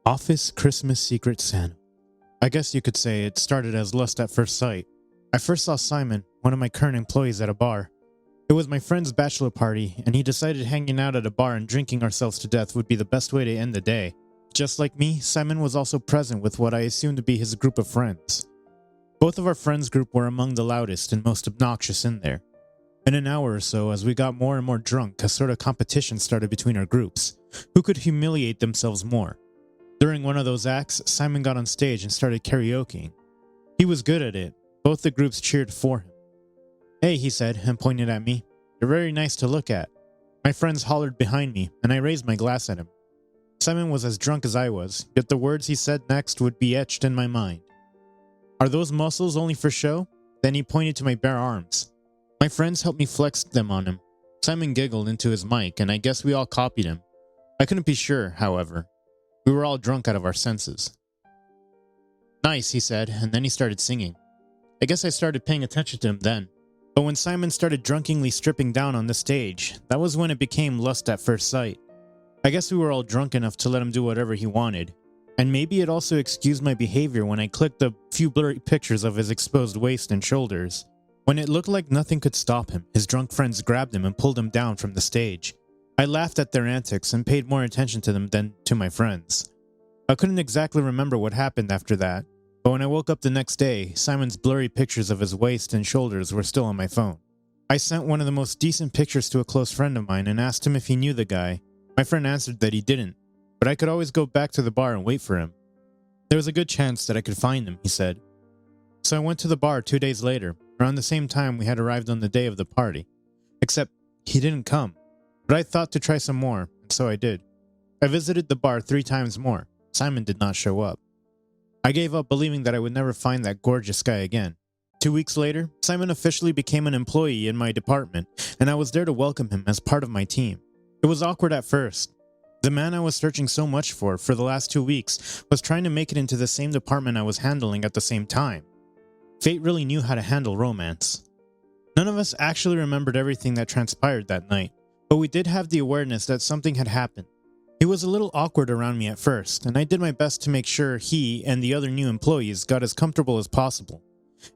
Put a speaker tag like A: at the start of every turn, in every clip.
A: Office Christmas Secret Santa. I guess you could say it started as lust at first sight. I first saw Simon, one of my current employees, at a bar. It was my friend's bachelor party, and he decided hanging out at a bar and drinking ourselves to death would be the best way to end the day. Just like me, Simon was also present with what I assumed to be his group of friends. Both of our friends group were among the loudest and most obnoxious in there. In an hour or so, as we got more and more drunk, a sort of competition started between our groups. Who could humiliate themselves more? During one of those acts, Simon got on stage and started karaokeing. He was good at it. Both the groups cheered for him. "Hey," he said, and pointed at me. "You're very nice to look at." My friends hollered behind me, and I raised my glass at him. Simon was as drunk as I was, yet the words he said next would be etched in my mind. "Are those muscles only for show?" Then he pointed to my bare arms. My friends helped me flex them on him. Simon giggled into his mic, and I guess we all copied him. I couldn't be sure, however. We were all drunk out of our senses. "Nice," he said, and then he started singing. I guess I started paying attention to him then. But when Simon started drunkenly stripping down on the stage, that was when it became lust at first sight. I guess we were all drunk enough to let him do whatever he wanted. And maybe it also excused my behavior when I clicked a few blurry pictures of his exposed waist and shoulders. When it looked like nothing could stop him, his drunk friends grabbed him and pulled him down from the stage. I laughed at their antics and paid more attention to them than to my friends. I couldn't exactly remember what happened after that, but when I woke up the next day, Simon's blurry pictures of his waist and shoulders were still on my phone. I sent one of the most decent pictures to a close friend of mine and asked him if he knew the guy. My friend answered that he didn't, but I could always go back to the bar and wait for him. There was a good chance that I could find him, he said. So I went to the bar 2 days later, around the same time we had arrived on the day of the party. Except he didn't come. But I thought to try some more, and so I did. I visited the bar 3 times more. Simon did not show up. I gave up believing that I would never find that gorgeous guy again. 2 weeks later, Simon officially became an employee in my department, and I was there to welcome him as part of my team. It was awkward at first. The man I was searching so much for the last 2 weeks was trying to make it into the same department I was handling at the same time. Fate really knew how to handle romance. None of us actually remembered everything that transpired that night, but we did have the awareness that something had happened. He was a little awkward around me at first, and I did my best to make sure he and the other new employees got as comfortable as possible.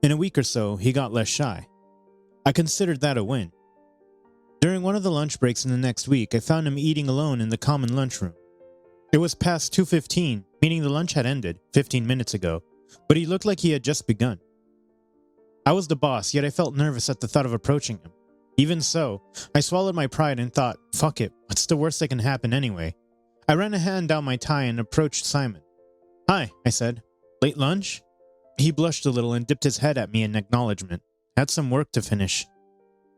A: In a week or so, he got less shy. I considered that a win. During one of the lunch breaks in the next week, I found him eating alone in the common lunchroom. It was past 2:15, meaning the lunch had ended 15 minutes ago, but he looked like he had just begun. I was the boss, yet I felt nervous at the thought of approaching him. Even so, I swallowed my pride and thought, fuck it, what's the worst that can happen anyway? I ran a hand down my tie and approached Simon. "Hi," I said. "Late lunch?" He blushed a little and dipped his head at me in acknowledgement. "Had some work to finish."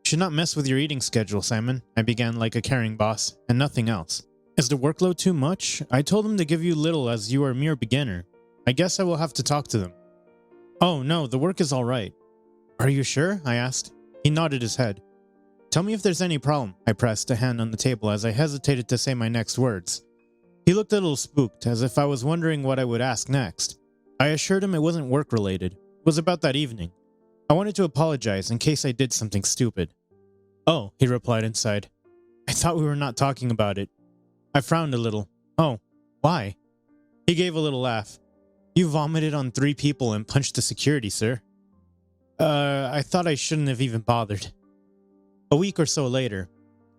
A: "Should not mess with your eating schedule, Simon," I began like a caring boss, and nothing else. "Is the workload too much? I told them to give you little as you are a mere beginner. I guess I will have to talk to them." "Oh no, the work is all right." "Are you sure?" I asked. He nodded his head. "Tell me if there's any problem," I pressed a hand on the table as I hesitated to say my next words. He looked a little spooked, as if I was wondering what I would ask next. I assured him it wasn't work-related. It was about that evening. I wanted to apologize in case I did something stupid. "Oh," he replied inside. "I thought we were not talking about it." I frowned a little. "Oh, why?" He gave a little laugh. "You vomited on 3 people and punched the security, sir." I thought I shouldn't have even bothered." A week or so later,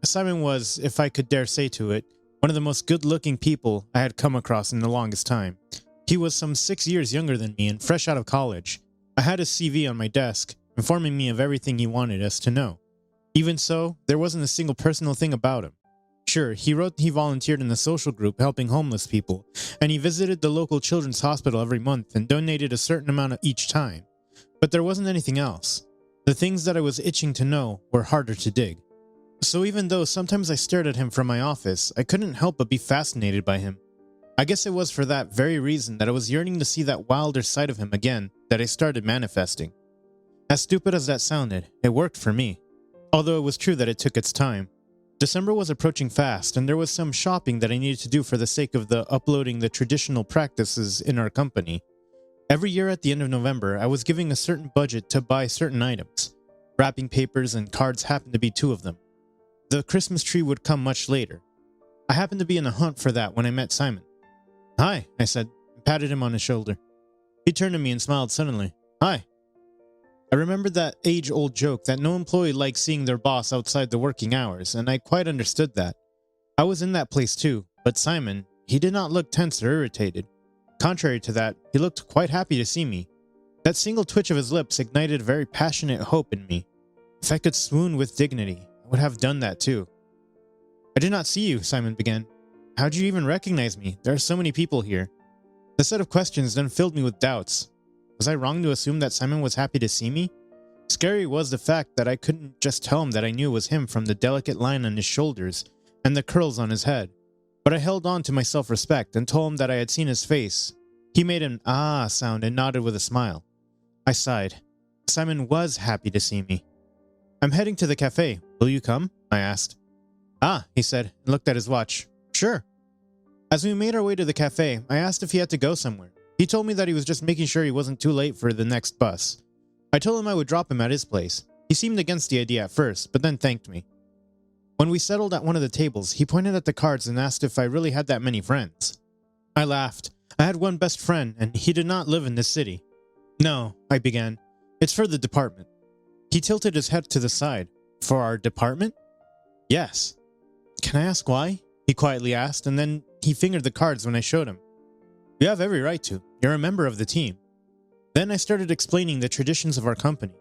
A: Simon was, if I could dare say to it, one of the most good-looking people I had come across in the longest time. He was some 6 years younger than me and fresh out of college. I had his CV on my desk, informing me of everything he wanted us to know. Even so, there wasn't a single personal thing about him. Sure, he wrote he volunteered in the social group helping homeless people, and he visited the local children's hospital every month and donated a certain amount each time. But there wasn't anything else. The things that I was itching to know were harder to dig. So even though sometimes I stared at him from my office, I couldn't help but be fascinated by him. I guess it was for that very reason that I was yearning to see that wilder side of him again that I started manifesting. As stupid as that sounded, it worked for me. Although it was true that it took its time. December was approaching fast, and there was some shopping that I needed to do for the sake of uploading the traditional practices in our company. Every year at the end of November, I was giving a certain budget to buy certain items. Wrapping papers and cards happened to be 2 of them. The Christmas tree would come much later. I happened to be in a hunt for that when I met Simon. Hi, I said, and patted him on his shoulder. He turned to me and smiled suddenly. Hi. I remembered that age-old joke that no employee likes seeing their boss outside the working hours, and I quite understood that. I was in that place too, but Simon, he did not look tense or irritated. Contrary to that, he looked quite happy to see me. That single twitch of his lips ignited a very passionate hope in me. If I could swoon with dignity, I would have done that too. I did not see you, Simon began. How did you even recognize me? There are so many people here. The set of questions then filled me with doubts. Was I wrong to assume that Simon was happy to see me? Scary was the fact that I couldn't just tell him that I knew it was him from the delicate line on his shoulders and the curls on his head. But I held on to my self-respect and told him that I had seen his face. He made an ah sound and nodded with a smile. I sighed. Simon was happy to see me. I'm heading to the cafe. Will you come? I asked. Ah, he said, and looked at his watch. Sure. As we made our way to the cafe, I asked if he had to go somewhere. He told me that he was just making sure he wasn't too late for the next bus. I told him I would drop him at his place. He seemed against the idea at first, but then thanked me. When we settled at one of the tables, he pointed at the cards and asked if I really had that many friends. I laughed. I had one best friend, and he did not live in this city. No, I began. It's for the department. He tilted his head to the side. For our department? Yes. Can I ask why? He quietly asked, and then he fingered the cards when I showed him. You have every right to. You're a member of the team. Then I started explaining the traditions of our company.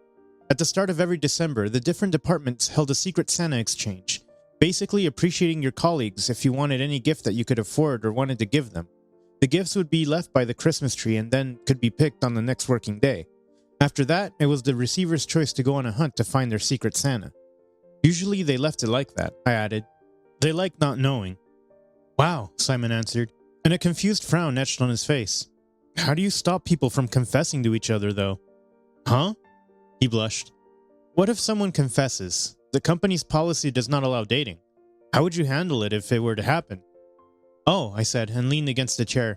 A: At the start of every December, the different departments held a secret Santa exchange, basically appreciating your colleagues if you wanted any gift that you could afford or wanted to give them. The gifts would be left by the Christmas tree and then could be picked on the next working day. After that, it was the receiver's choice to go on a hunt to find their secret Santa. Usually they left it like that, I added. They like not knowing. Wow, Simon answered, and a confused frown etched on his face. How do you stop people from confessing to each other, though? Huh? He blushed. What if someone confesses? The company's policy does not allow dating. How would you handle it if it were to happen? Oh, I said, and leaned against a chair.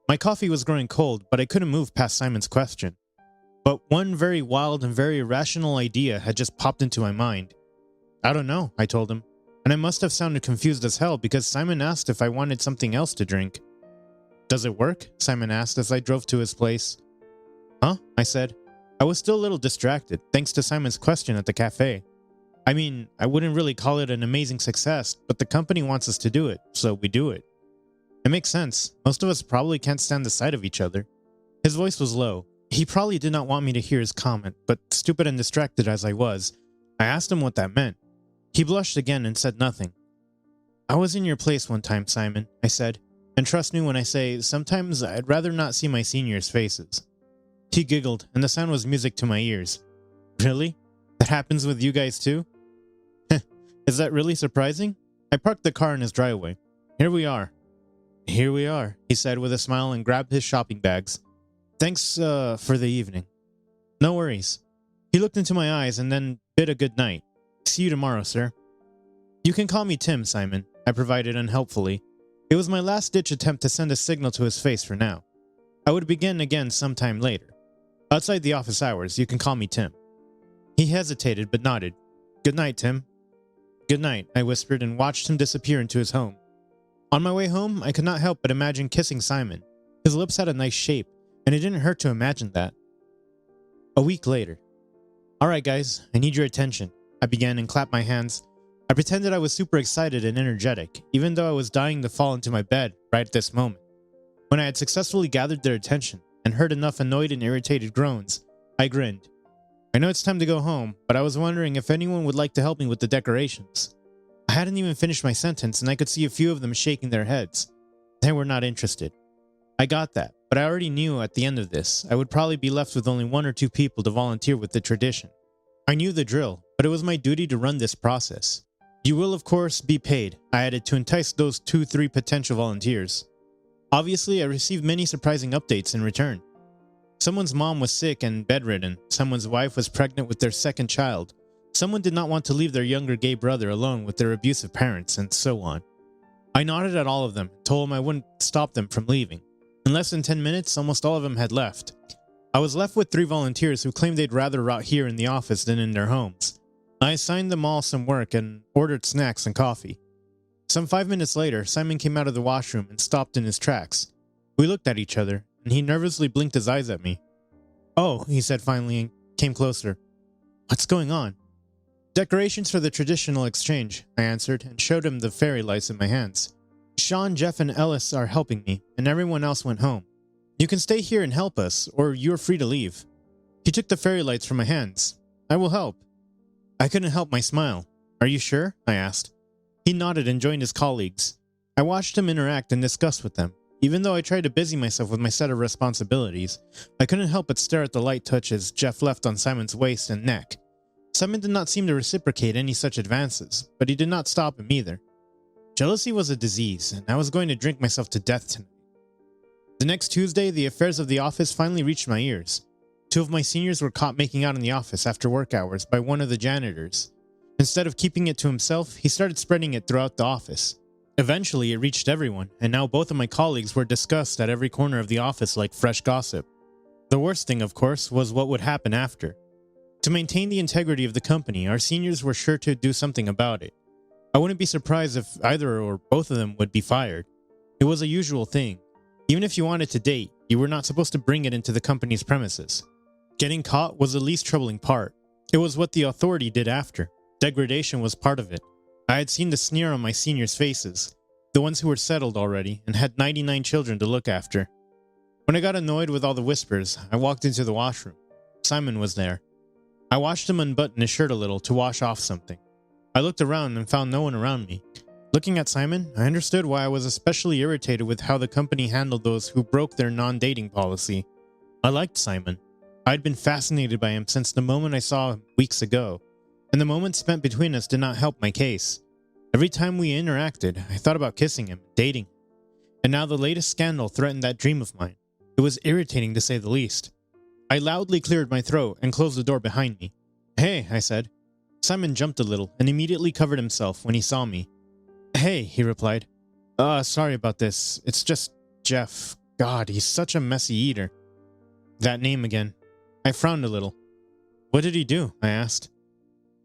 A: My coffee was growing cold, but I couldn't move past Simon's question. But one very wild and very irrational idea had just popped into my mind. I don't know, I told him, and I must have sounded confused as hell because Simon asked if I wanted something else to drink. Does it work? Simon asked as I drove to his place. Huh? I said. I was still a little distracted, thanks to Simon's question at the cafe. I mean, I wouldn't really call it an amazing success, but the company wants us to do it, so we do it. It makes sense. Most of us probably can't stand the sight of each other. His voice was low. He probably did not want me to hear his comment, but stupid and distracted as I was, I asked him what that meant. He blushed again and said nothing. I was in your place one time, Simon, I said, and trust me when I say sometimes I'd rather not see my seniors' faces. He giggled, and the sound was music to my ears. Really? That happens with you guys too? Is that really surprising? I parked the car in his driveway. Here we are, he said with a smile and grabbed his shopping bags. Thanks, for the evening. No worries. He looked into my eyes and then bid a good night. See you tomorrow, sir. You can call me Tim, Simon, I provided unhelpfully. It was my last-ditch attempt to send a signal to his face for now. I would begin again sometime later. Outside the office hours, you can call me Tim. He hesitated but nodded. Good night, Tim. Good night, I whispered and watched him disappear into his home. On my way home, I could not help but imagine kissing Simon. His lips had a nice shape, and it didn't hurt to imagine that. A week later. Alright guys, I need your attention. I began and clapped my hands. I pretended I was super excited and energetic, even though I was dying to fall into my bed right at this moment. When I had successfully gathered their attention and heard enough annoyed and irritated groans, I grinned. I know it's time to go home, but I was wondering if anyone would like to help me with the decorations. I hadn't even finished my sentence and I could see a few of them shaking their heads. They were not interested. I got that, but I already knew at the end of this, I would probably be left with only 1 or 2 people to volunteer with the tradition. I knew the drill, but it was my duty to run this process. You will, of course, be paid, I added to entice those 2-3 potential volunteers. Obviously, I received many surprising updates in return. Someone's mom was sick and bedridden, someone's wife was pregnant with their second child, someone did not want to leave their younger gay brother alone with their abusive parents, and so on. I nodded at all of them, told them I wouldn't stop them from leaving. In less than 10 minutes, almost all of them had left. I was left with 3 volunteers who claimed they'd rather rot here in the office than in their homes. I assigned them all some work and ordered snacks and coffee. Some 5 minutes later, Simon came out of the washroom and stopped in his tracks. We looked at each other, and he nervously blinked his eyes at me. "Oh," he said finally and came closer. "What's going on?" "Decorations for the traditional exchange," I answered, and showed him the fairy lights in my hands. "Sean, Jeff, and Ellis are helping me, and everyone else went home. You can stay here and help us, or you're free to leave." He took the fairy lights from my hands. "I will help." I couldn't help my smile. "Are you sure?" I asked. He nodded and joined his colleagues. I watched him interact and discuss with them. Even though I tried to busy myself with my set of responsibilities, I couldn't help but stare at the light touches Jeff left on Simon's waist and neck. Simon did not seem to reciprocate any such advances, but he did not stop him either. Jealousy was a disease, and I was going to drink myself to death tonight. The next Tuesday, the affairs of the office finally reached my ears. 2 of my seniors were caught making out in the office after work hours by one of the janitors. Instead of keeping it to himself, he started spreading it throughout the office. Eventually, it reached everyone, and now both of my colleagues were discussed at every corner of the office like fresh gossip. The worst thing, of course, was what would happen after. To maintain the integrity of the company, our seniors were sure to do something about it. I wouldn't be surprised if either or both of them would be fired. It was a usual thing. Even if you wanted to date, you were not supposed to bring it into the company's premises. Getting caught was the least troubling part. It was what the authority did after. Degradation was part of it. I had seen the sneer on my seniors' faces, the ones who were settled already and had 99 children to look after. When I got annoyed with all the whispers, I walked into the washroom. Simon was there. I watched him unbutton his shirt a little to wash off something. I looked around and found no one around me. Looking at Simon, I understood why I was especially irritated with how the company handled those who broke their non-dating policy. I liked Simon. I'd been fascinated by him since the moment I saw him weeks ago, and the moments spent between us did not help my case. Every time we interacted, I thought about kissing him, dating him. And now the latest scandal threatened that dream of mine. It was irritating to say the least. I loudly cleared my throat and closed the door behind me. "Hey," I said. Simon jumped a little and immediately covered himself when he saw me. "Hey," he replied. Sorry about this. It's just Jeff. God, he's such a messy eater." That name again. I frowned a little. "What did he do?" I asked.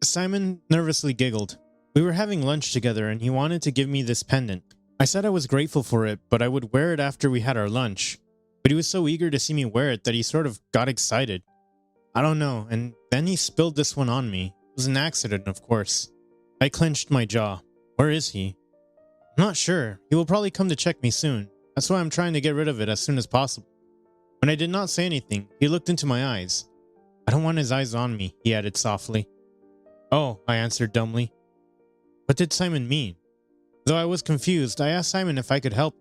A: Simon nervously giggled. We were having lunch together and he wanted to give me this pendant. I said I was grateful for it, but I would wear it after we had our lunch. But he was so eager to see me wear it that he sort of got excited. I don't know, and then he spilled this one on me. It was an accident, of course. I clenched my jaw. Where is he? I'm not sure. He will probably come to check me soon. That's why I'm trying to get rid of it as soon as possible. When I did not say anything, he looked into my eyes. I don't want his eyes on me, he added softly. Oh, I answered dumbly. What did Simon mean? Though I was confused, I asked Simon if I could help.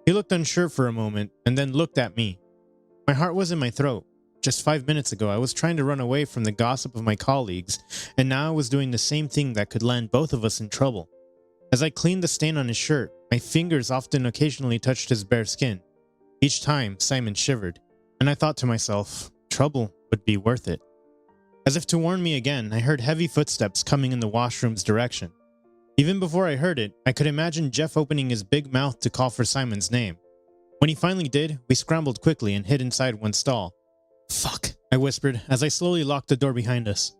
A: He looked unsure for a moment, and then looked at me. My heart was in my throat. Just 5 minutes ago, I was trying to run away from the gossip of my colleagues, and now I was doing the same thing that could land both of us in trouble. As I cleaned the stain on his shirt, my fingers often occasionally touched his bare skin. Each time, Simon shivered, and I thought to myself, trouble would be worth it. As if to warn me again, I heard heavy footsteps coming in the washroom's direction. Even before I heard it, I could imagine Jeff opening his big mouth to call for Simon's name. When he finally did, we scrambled quickly and hid inside one stall. Fuck, I whispered as I slowly locked the door behind us.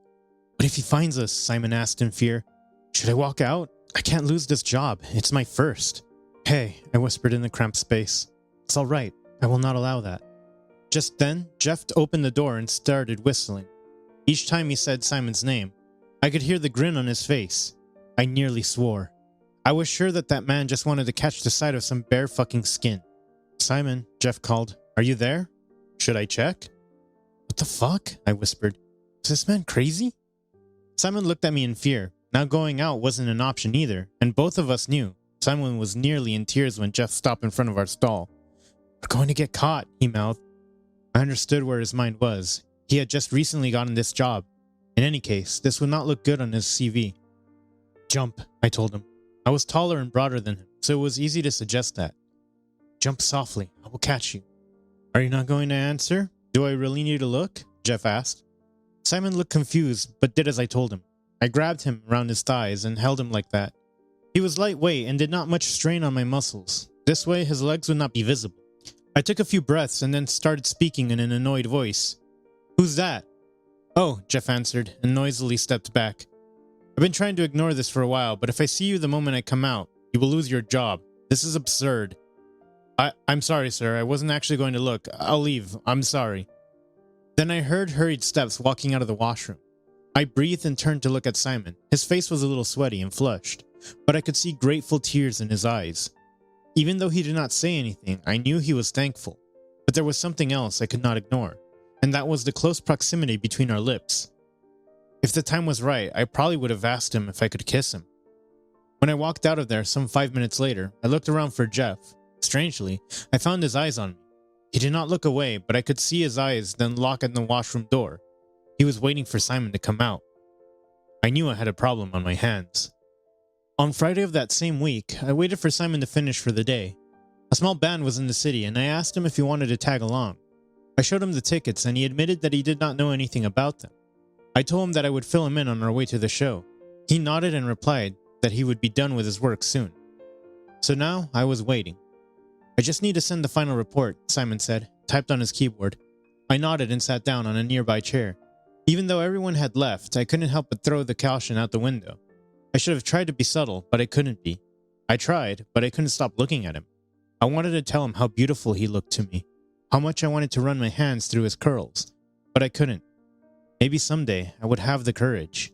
A: What if he finds us? Simon asked in fear. Should I walk out? I can't lose this job. It's my first. Hey, I whispered in the cramped space. It's all right. I will not allow that. Just then, Jeff opened the door and started whistling. Each time he said Simon's name, I could hear the grin on his face. I nearly swore. I was sure that man just wanted to catch the sight of some bare fucking skin. Simon, Jeff called. Are you there? Should I check? What the fuck? I whispered. Is this man crazy? Simon looked at me in fear. Now going out wasn't an option either, and both of us knew. Simon was nearly in tears when Jeff stopped in front of our stall. We're going to get caught, he mouthed. I understood where his mind was. He had just recently gotten this job. In any case, this would not look good on his CV. Jump, I told him. I was taller and broader than him, so it was easy to suggest that. Jump softly, I will catch you. Are you not going to answer? Do I really need to look? Jeff asked. Simon looked confused, but did as I told him. I grabbed him around his thighs and held him like that. He was lightweight and did not much strain on my muscles. This way, his legs would not be visible. I took a few breaths and then started speaking in an annoyed voice. Who's that? Oh, Jeff answered and noisily stepped back. I've been trying to ignore this for a while, but if I see you the moment I come out, you will lose your job. This is absurd. I'm sorry, sir. I wasn't actually going to look. I'll leave. I'm sorry. Then I heard hurried steps walking out of the washroom. I breathed and turned to look at Simon. His face was a little sweaty and flushed, but I could see grateful tears in his eyes. Even though he did not say anything, I knew he was thankful. But there was something else I could not ignore, and that was the close proximity between our lips. If the time was right, I probably would have asked him if I could kiss him. When I walked out of there some 5 minutes later, I looked around for Jeff. Strangely, I found his eyes on me. He did not look away, but I could see his eyes then lock on the washroom door. He was waiting for Simon to come out. I knew I had a problem on my hands. On Friday of that same week, I waited for Simon to finish for the day. A small band was in the city, and I asked him if he wanted to tag along. I showed him the tickets, and he admitted that he did not know anything about them. I told him that I would fill him in on our way to the show. He nodded and replied that he would be done with his work soon. So now I was waiting. I just need to send the final report, Simon said, typed on his keyboard. I nodded and sat down on a nearby chair. Even though everyone had left, I couldn't help but throw the caution out the window. I should have tried to be subtle, but I couldn't be. I tried, but I couldn't stop looking at him. I wanted to tell him how beautiful he looked to me, how much I wanted to run my hands through his curls, but I couldn't. Maybe someday I would have the courage.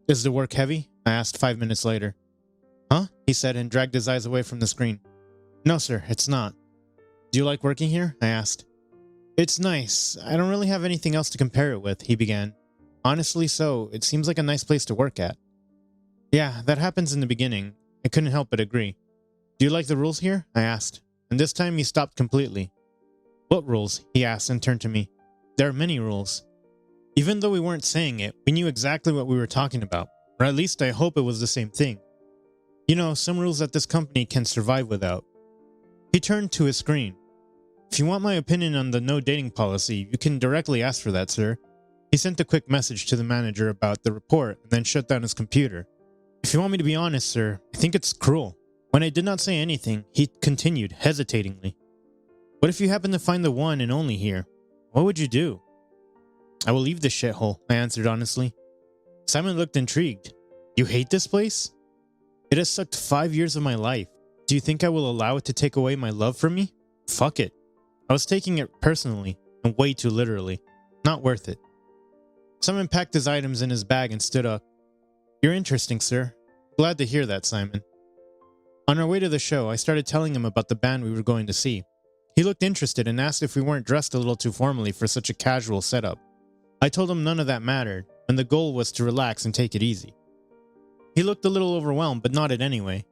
A: Is the work heavy? I asked 5 minutes later. Huh? He said and dragged his eyes away from the screen. No, sir, it's not. Do you like working here? I asked. It's nice. I don't really have anything else to compare it with, he began. Honestly, so, it seems like a nice place to work at. Yeah, that happens in the beginning. I couldn't help but agree. Do you like the rules here? I asked, and this time he stopped completely. What rules? He asked and turned to me. There are many rules. Even though we weren't saying it, we knew exactly what we were talking about, or at least I hope it was the same thing. You know, some rules that this company can survive without. He turned to his screen. If you want my opinion on the no dating policy, you can directly ask for that, sir. He sent a quick message to the manager about the report and then shut down his computer. If you want me to be honest, sir, I think it's cruel. When I did not say anything, he continued, hesitatingly. What if you happen to find the one and only here? What would you do? I will leave this shithole, I answered honestly. Simon looked intrigued. You hate this place? It has sucked 5 years of my life. Do you think I will allow it to take away my love from me? Fuck it. I was taking it personally, and way too literally. Not worth it. Simon packed his items in his bag and stood up. You're interesting, sir. Glad to hear that, Simon. On our way to the show, I started telling him about the band we were going to see. He looked interested and asked if we weren't dressed a little too formally for such a casual setup. I told him none of that mattered, and the goal was to relax and take it easy. He looked a little overwhelmed, but nodded anyway.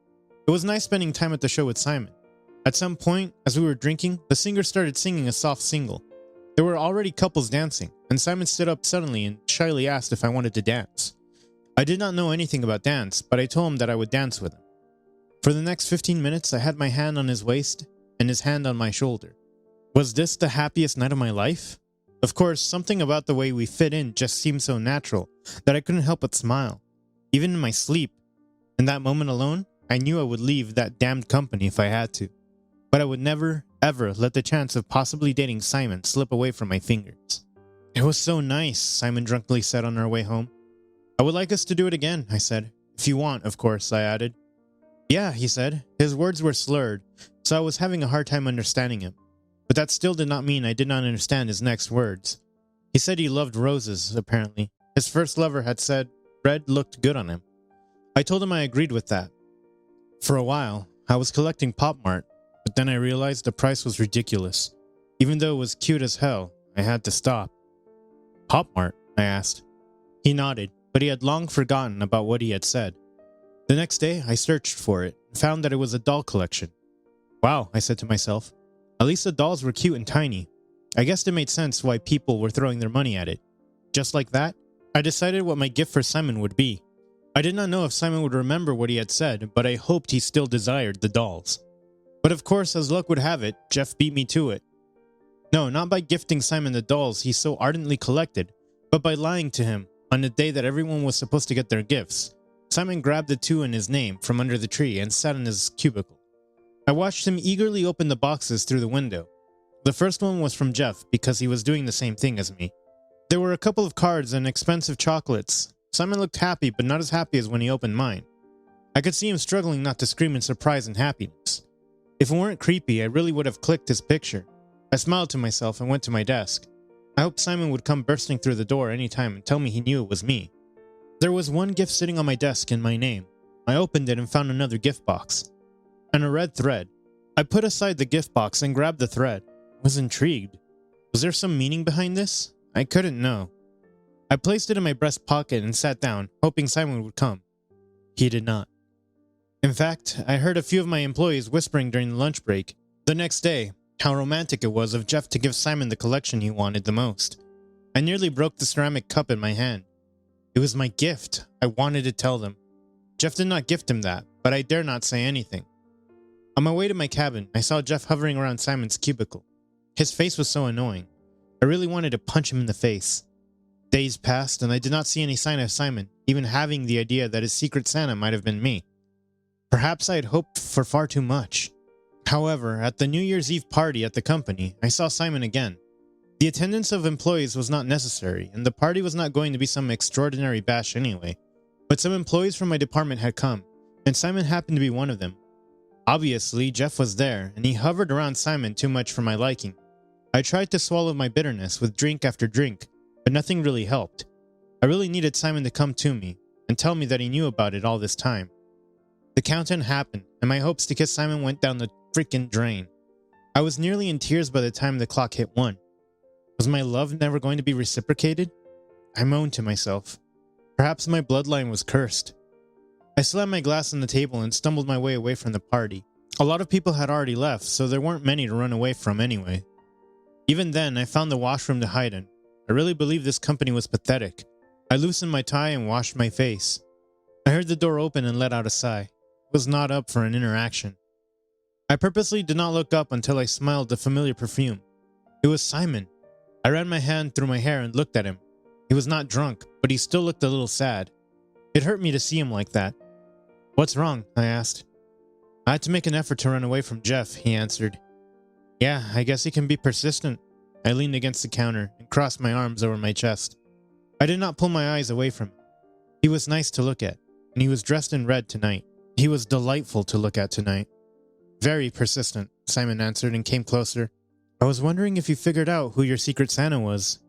A: It was nice spending time at the show with Simon. At some point, as we were drinking, the singer started singing a soft single. There were already couples dancing, and Simon stood up suddenly and shyly asked if I wanted to dance. I did not know anything about dance, but I told him that I would dance with him. For the next 15 minutes, I had my hand on his waist and his hand on my shoulder. Was this the happiest night of my life? Of course, something about the way we fit in just seemed so natural that I couldn't help but smile. Even in my sleep. In that moment alone, I knew I would leave that damned company if I had to. But I would never, ever let the chance of possibly dating Simon slip away from my fingers. It was so nice, Simon drunkenly said on our way home. I would like us to do it again, I said. If you want, of course, I added. Yeah, he said. His words were slurred, so I was having a hard time understanding him. But that still did not mean I did not understand his next words. He said he loved roses, apparently. His first lover had said red looked good on him. I told him I agreed with that. For a while, I was collecting Pop Mart, but then I realized the price was ridiculous. Even though it was cute as hell, I had to stop. Pop Mart? I asked. He nodded, but he had long forgotten about what he had said. The next day, I searched for it and found that it was a doll collection. Wow, I said to myself. At least the dolls were cute and tiny. I guessed it made sense why people were throwing their money at it. Just like that, I decided what my gift for Simon would be. I did not know if Simon would remember what he had said, but I hoped he still desired the dolls. But of course, as luck would have it, Jeff beat me to it. No, not by gifting Simon the dolls he so ardently collected, but by lying to him on the day that everyone was supposed to get their gifts. Simon grabbed the two in his name from under the tree and sat in his cubicle. I watched him eagerly open the boxes through the window. The first one was from Jeff because he was doing the same thing as me. There were a couple of cards and expensive chocolates. Simon looked happy, but not as happy as when he opened mine. I could see him struggling not to scream in surprise and happiness. If it weren't creepy, I really would have clicked his picture. I smiled to myself and went to my desk. I hoped Simon would come bursting through the door any time and tell me he knew it was me. There was one gift sitting on my desk in my name. I opened it and found another gift box. And a red thread. I put aside the gift box and grabbed the thread. I was intrigued. Was there some meaning behind this? I couldn't know. I placed it in my breast pocket and sat down, hoping Simon would come. He did not. In fact, I heard a few of my employees whispering during the lunch break. The next day, how romantic it was of Jeff to give Simon the collection he wanted the most. I nearly broke the ceramic cup in my hand. It was my gift. I wanted to tell them. Jeff did not gift him that, but I dare not say anything. On my way to my cabin, I saw Jeff hovering around Simon's cubicle. His face was so annoying. I really wanted to punch him in the face. Days passed, and I did not see any sign of Simon, even having the idea that his secret Santa might have been me. Perhaps I had hoped for far too much. However, at the New Year's Eve party at the company, I saw Simon again. The attendance of employees was not necessary, and the party was not going to be some extraordinary bash anyway. But some employees from my department had come, and Simon happened to be one of them. Obviously, Jeff was there, and he hovered around Simon too much for my liking. I tried to swallow my bitterness with drink after drink, but nothing really helped. I really needed Simon to come to me, and tell me that he knew about it all this time. The countdown happened, and my hopes to kiss Simon went down the freaking drain. I was nearly in tears by the time the clock hit 1. Was my love never going to be reciprocated? I moaned to myself. Perhaps my bloodline was cursed. I slammed my glass on the table and stumbled my way away from the party. A lot of people had already left, so there weren't many to run away from anyway. Even then, I found the washroom to hide in. I really believed this company was pathetic. I loosened my tie and washed my face. I heard the door open and let out a sigh. I was not up for an interaction. I purposely did not look up until I smelled the familiar perfume. It was Simon. I ran my hand through my hair and looked at him. He was not drunk, but he still looked a little sad. It hurt me to see him like that. "What's wrong?" I asked. "I had to make an effort to run away from Jeff," he answered. "Yeah, I guess he can be persistent." I leaned against the counter and crossed my arms over my chest. I did not pull my eyes away from him. He was nice to look at, and he was dressed in red tonight. He was delightful to look at tonight. "Very persistent," Simon answered and came closer. "I was wondering if you figured out who your secret Santa was."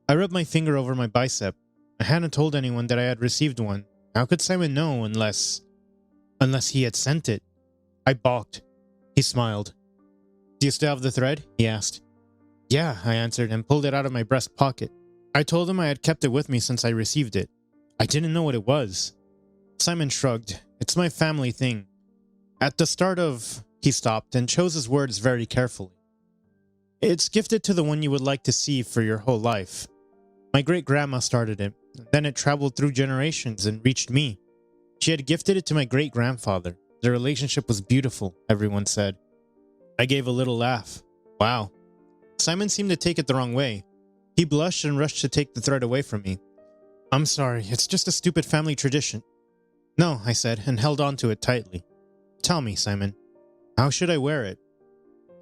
A: I rubbed my finger over my bicep. I hadn't told anyone that I had received one. How could Simon know unless he had sent it? I balked. He smiled. "Do you still have the thread?" he asked. "Yeah," I answered and pulled it out of my breast pocket. I told him I had kept it with me since I received it. I didn't know what it was. Simon shrugged. "It's my family thing. At the start of..." He stopped and chose his words very carefully. "It's gifted to the one you would like to see for your whole life. My great-grandma started it, then it traveled through generations and reached me. She had gifted it to my great-grandfather. Their relationship was beautiful," everyone said. I gave a little laugh. Wow. Simon seemed to take it the wrong way. He blushed and rushed to take the thread away from me. "I'm sorry, it's just a stupid family tradition." "No," I said, and held on to it tightly. "Tell me, Simon, how should I wear it?"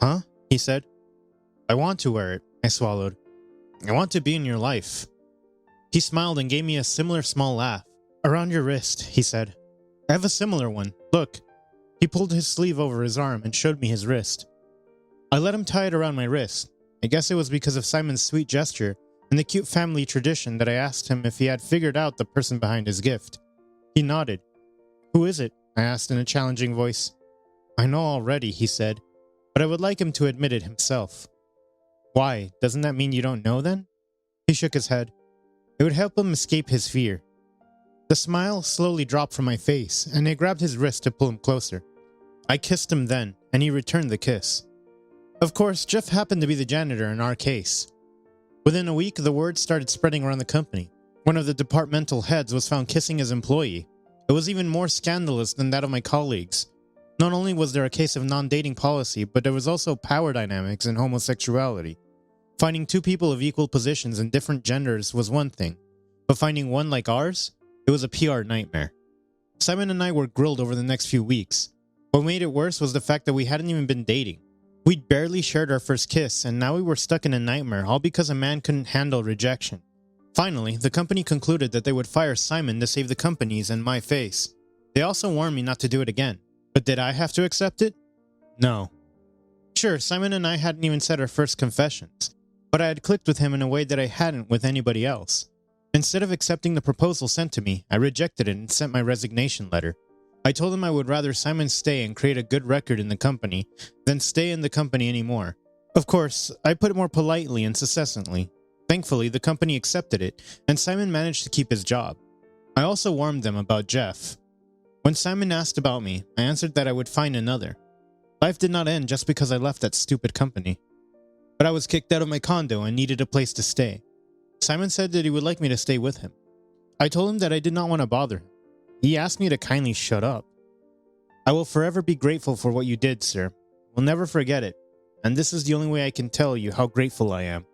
A: "Huh?" he said. "I want to wear it," I swallowed. "I want to be in your life." He smiled and gave me a similar small laugh. "Around your wrist," he said. "I have a similar one. Look." He pulled his sleeve over his arm and showed me his wrist. I let him tie it around my wrist. I guess it was because of Simon's sweet gesture and the cute family tradition that I asked him if he had figured out the person behind his gift. He nodded. "Who is it?" I asked in a challenging voice. "I know already," he said, "but I would like him to admit it himself." "Why? Doesn't that mean you don't know then?" He shook his head. It would help him escape his fear. The smile slowly dropped from my face, and I grabbed his wrist to pull him closer. I kissed him then, and he returned the kiss. Of course, Jeff happened to be the janitor in our case. Within a week, the word started spreading around the company. One of the departmental heads was found kissing his employee. It was even more scandalous than that of my colleagues. Not only was there a case of non-dating policy, but there was also power dynamics and homosexuality. Finding two people of equal positions and different genders was one thing, but finding one like ours? It was a PR nightmare. Simon and I were grilled over the next few weeks. What made it worse was the fact that we hadn't even been dating. We'd barely shared our first kiss, and now we were stuck in a nightmare, all because a man couldn't handle rejection. Finally, the company concluded that they would fire Simon to save the company's and my face. They also warned me not to do it again. But did I have to accept it? No. Sure, Simon and I hadn't even said our first confessions, but I had clicked with him in a way that I hadn't with anybody else. Instead of accepting the proposal sent to me, I rejected it and sent my resignation letter. I told him I would rather Simon stay and create a good record in the company than stay in the company anymore. Of course, I put it more politely and succinctly. Thankfully, the company accepted it, and Simon managed to keep his job. I also warned them about Jeff. When Simon asked about me, I answered that I would find another. Life did not end just because I left that stupid company. But I was kicked out of my condo and needed a place to stay. Simon said that he would like me to stay with him. I told him that I did not want to bother him. He asked me to kindly shut up. I will forever be grateful for what you did, sir. We'll never forget it, and this is the only way I can tell you how grateful I am.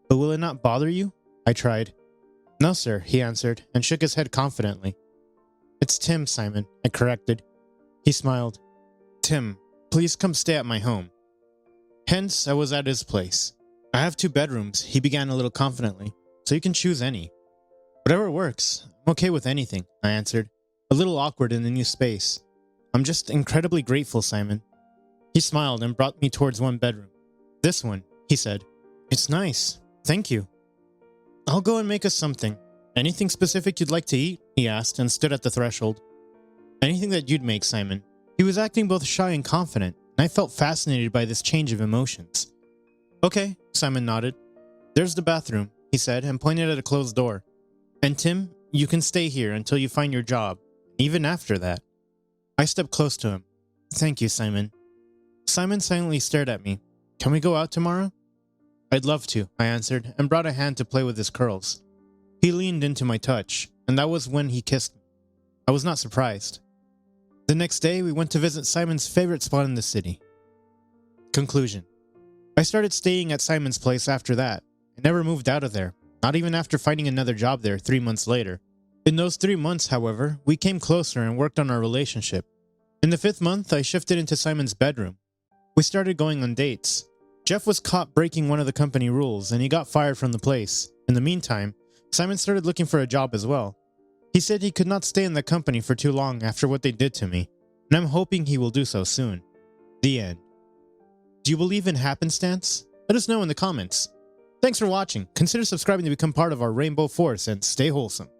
A: But will it not bother you? I tried. No, sir, he answered, and shook his head confidently. It's Tim, Simon, I corrected. He smiled. Tim, please come stay at my home. Hence, I was at his place. I have 2 bedrooms, he began a little confidently, so you can choose any. Whatever works. I'm okay with anything, I answered, a little awkward in the new space. I'm just incredibly grateful, Simon. He smiled and brought me towards one bedroom. This one, he said. It's nice. Thank you. I'll go and make us something. Anything specific you'd like to eat? He asked and stood at the threshold. Anything that you'd make, Simon. He was acting both shy and confident, and I felt fascinated by this change of emotions. Okay, Simon nodded. There's the bathroom, he said, and pointed at a closed door. And Tim, you can stay here until you find your job, even after that. I stepped close to him. Thank you, Simon. Simon silently stared at me. Can we go out tomorrow? I'd love to, I answered, and brought a hand to play with his curls. He leaned into my touch, and that was when he kissed me. I was not surprised. The next day, we went to visit Simon's favorite spot in the city. Conclusion. I started staying at Simon's place after that. I never moved out of there, not even after finding another job there 3 months later. In those 3 months, however, we came closer and worked on our relationship. In the 5th month, I shifted into Simon's bedroom. We started going on dates. Jeff was caught breaking one of the company rules, and he got fired from the place. In the meantime, Simon started looking for a job as well. He said he could not stay in the company for too long after what they did to me, and I'm hoping he will do so soon. The end. Do you believe in happenstance? Let us know in the comments. Thanks for watching. Consider subscribing to become part of our Rainbow Force and stay wholesome.